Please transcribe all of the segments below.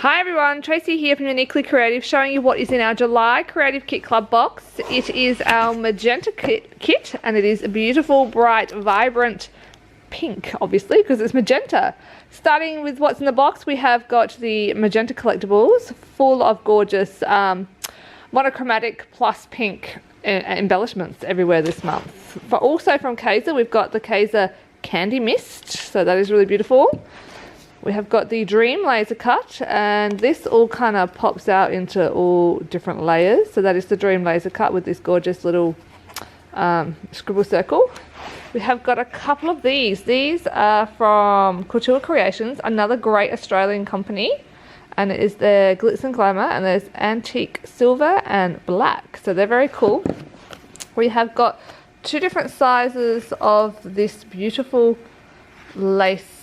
Hi everyone, Tracy here from Uniquely Creative, showing you what is in our July Creative Kit Club box. It is our Magenta kit and it is a beautiful, bright, vibrant pink, obviously, because it's magenta. Starting with what's in the box, we have got the Magenta collectibles, full of gorgeous monochromatic plus pink embellishments everywhere this month. But also from Kaiser, we've got the Kaiser Candy Mist, so that is really beautiful. We have got the Dream laser cut, and this all kind of pops out into all different layers. So that is the Dream laser cut with this gorgeous little scribble circle. We have got a couple of these. These are from Couture Creations, another great Australian company. And it is the Glitz and Glamour, and there's antique silver and black. So they're very cool. We have got two different sizes of this beautiful lace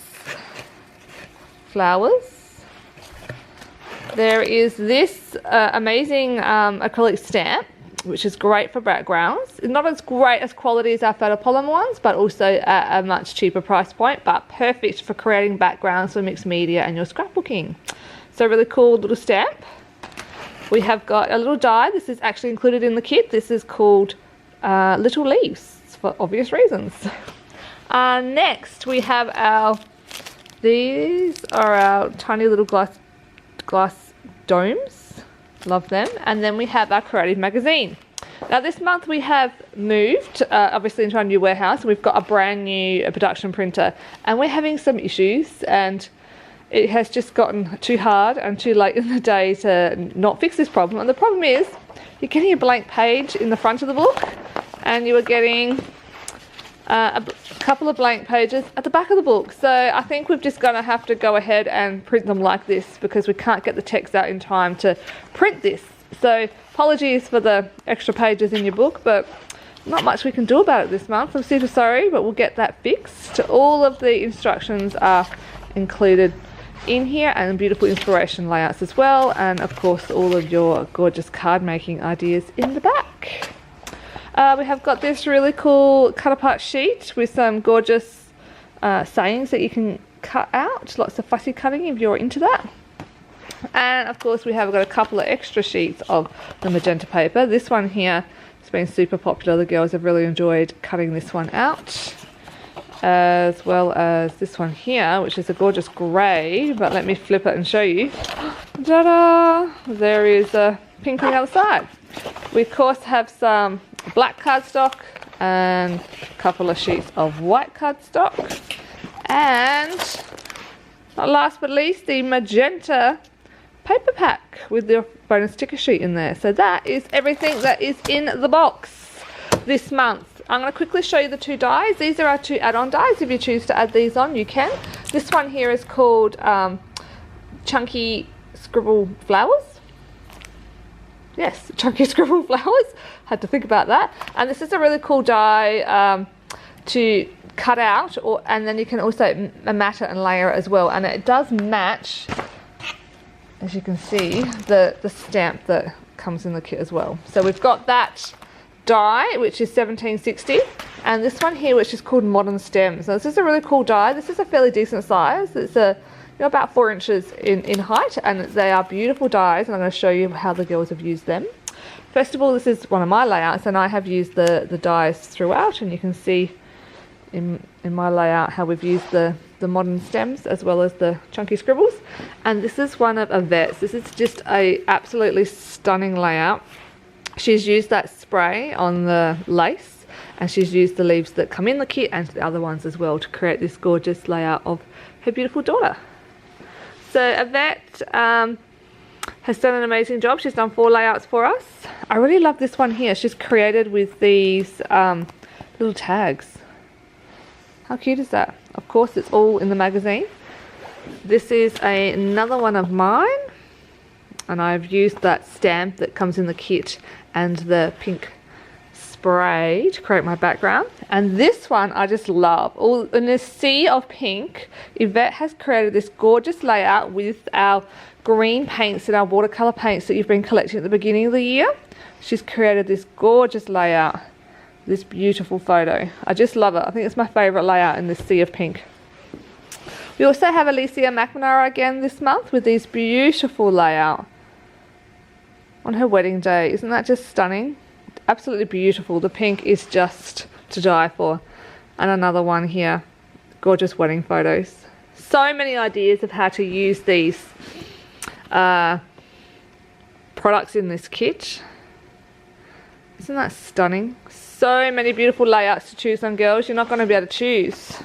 flowers. There is this amazing acrylic stamp, which is great for backgrounds. It's not as great as quality as our photopolymer ones, but also at a much cheaper price point, but perfect for creating backgrounds for mixed media and your scrapbooking. So really cool little stamp. We have got a little die. This is actually included in the kit. This is called Little Leaves for obvious reasons. Next we have these are our tiny little glass domes. Love them. And then we have our creative magazine. Now this month we have moved obviously into our new warehouse. We've got a brand new production printer and we're having some issues, and it has just gotten too hard and too late in the day to not fix this problem. And the problem is you're getting a blank page in the front of the book and you are getting a couple of blank pages at the back of the book. So I think we're just going to have to go ahead and print them like this because we can't get the text out in time to print this. So apologies for the extra pages in your book, but not much we can do about it this month. I'm super sorry, but we'll get that fixed. All of the instructions are included in here, and beautiful inspiration layouts as well, and of course all of your gorgeous card making ideas in the back. We have got this really cool cut apart sheet with some gorgeous sayings that you can cut out. Lots of fussy cutting if you're into that. And of course we have got a couple of extra sheets of the magenta paper. This one here has been super popular. The girls have really enjoyed cutting this one out, as well as this one here, which is a gorgeous grey, but let me flip it and show you. Ta-da! There is a pink on the other side. We of course have some black cardstock and a couple of sheets of white cardstock, and not last but least the magenta paper pack with the bonus sticker sheet in there. So that is everything that is in the box this month. I'm going to quickly show you the two dies. These are our two add-on dies. If you choose to add these on, you can. This one here is called Chunky Scribble Flowers. Yes, Chunky Scribble Flowers. Had to think about that. And this is a really cool die to cut out, and then you can also mat it and layer it as well. And it does match, as you can see, the stamp that comes in the kit as well. So we've got that die, which is 1760, and this one here, which is called Modern Stems. Now this is a really cool die. This is a fairly decent size. It's about 4 inches in height, and they are beautiful dies, and I'm going to show you how the girls have used them. First of all, this is one of my layouts, and I have used the dies throughout, and you can see in my layout how we've used the modern stems as well as the chunky scribbles. And this is one of Yvette's. This is just a absolutely stunning layout. She's used that spray on the lace, and she's used the leaves that come in the kit and the other ones as well to create this gorgeous layout of her beautiful daughter. So Yvette has done an amazing job. She's done 4 layouts for us. I really love this one here. She's created with these little tags. How cute is that? Of course, it's all in the magazine. This is another one of mine, and I've used that stamp that comes in the kit and the pink spray to create my background. And this one I just love. All in a sea of pink, Yvette has created this gorgeous layout with our green paints and our watercolour paints that you've been collecting at the beginning of the year. She's created this gorgeous layout, this beautiful photo. I just love it. I think it's my favourite layout in this sea of pink. We also have Alicia McNamara again this month with these beautiful layout on her wedding day. Isn't that just stunning? Absolutely beautiful. The pink is just to die for. And another one here. Gorgeous wedding photos. So many ideas of how to use these products in this kit. Isn't that stunning? So many beautiful layouts to choose on, girls. You're not going to be able to choose.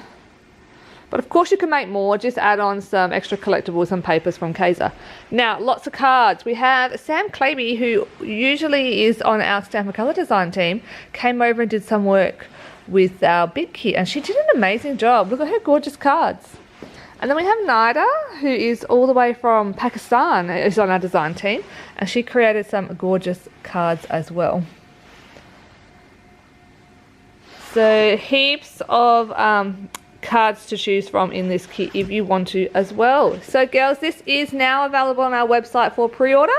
But of course you can make more. Just add on some extra collectibles and papers from Kaiser. Now, lots of cards. We have Sam Claby, who usually is on our Stamp and Colour design team, came over and did some work with our big kit, and she did an amazing job. Look at her gorgeous cards. And then we have Nida, who is all the way from Pakistan, is on our design team, and she created some gorgeous cards as well. So heaps of cards to choose from in this kit if you want to as well. So girls, this is now available on our website for pre-order,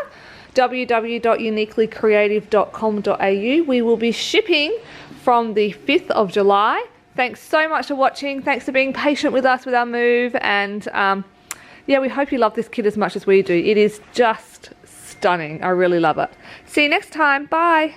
www.uniquelycreative.com.au. We will be shipping from the 5th of July. Thanks so much for watching. Thanks for being patient with us with our move, and yeah, we hope you love this kit as much as we do. It is just stunning. I really love it. See you next time. Bye.